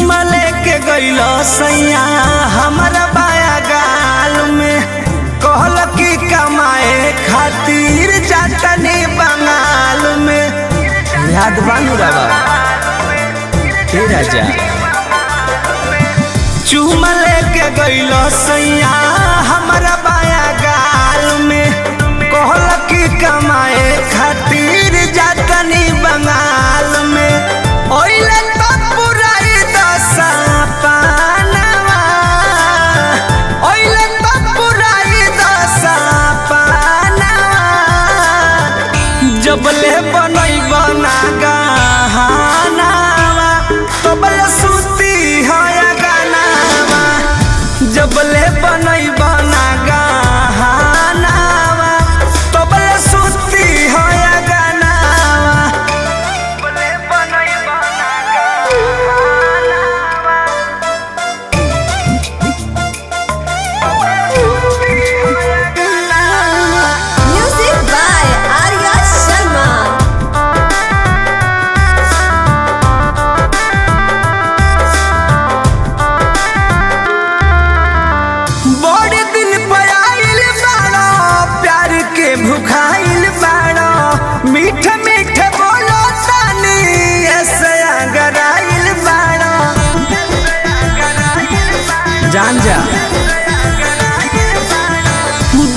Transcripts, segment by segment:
चुमा लेके गइल सैया हमारा बाया गाल में, कहल की कमाए खातिर जातनी बंगाल में। याद बानू रवा हे राजा, चुमा लेके गइल सैया हमारा बाया गाल में, कहल की कमाए खातिर जातनी बंगाल में। ओइले तो पुराई दशा पानवा, ओइले तो पुराई दशा पानवा, जबले बनई बना गहनावा तबले सुती है गानावा, जबले बनई बना गहनावा तबले सुती है गानावा, जबले बनई बना गहनावा Music by Arya Sharma. बड़े दिन पे आइल बाड़ो, प्यार के भुखाइल बाड़ो, मीठ मीठ बोलो तानी ऐसे अगराइल बाड़ो। जान जा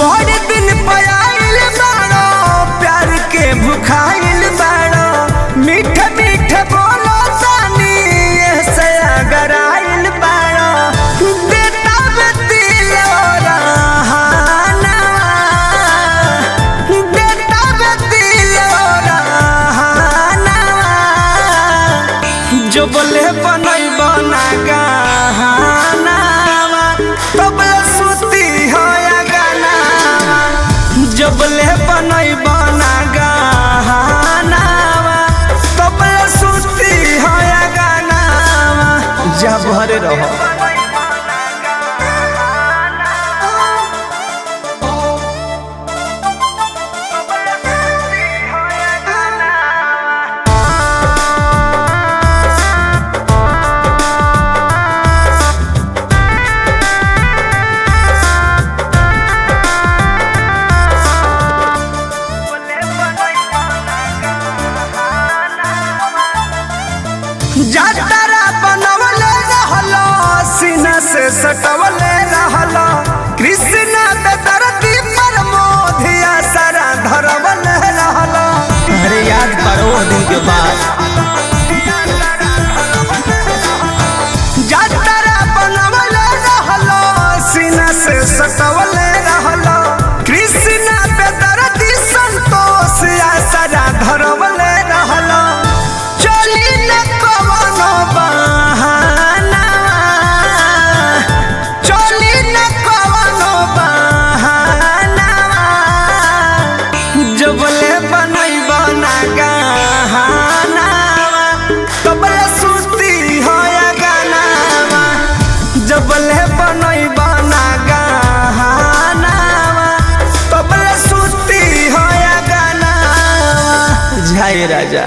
बड़े दिन पे आइल बाड़ो, प्यार के भुखाइल बाड़ो, मीठ मीठ बोलो तानी ऐसे अगराइल बाड़ो। बेटा बेतिल रहानवा, बेटा बेतिल रहानवा, जो बोले बनई बना गहनावा तबले सुती है गानावा, जबले बनई बना गहनावा तबले सुती है गानावा। जा भरे रहो जातरा बनवले रहलो, सीना से सटवले रहलो, कृष्ण बेदर्दी प्रमोदिया सारा धरवले रहलो। अरे याद करो वो दिन के बाद, जातरा बनवले रहलो, सीना से सटवले रहलो, कृष्ण बेदर्दी संतोष या सारा धरवले रहलो। चली न कवनो बहानावा, चली न कवनो बहानावा, जबले बनई बना गहनावा तबले सुती है गानावा, जबले बनई बना गहनावा तबले सुती है गानावा। जय राजा।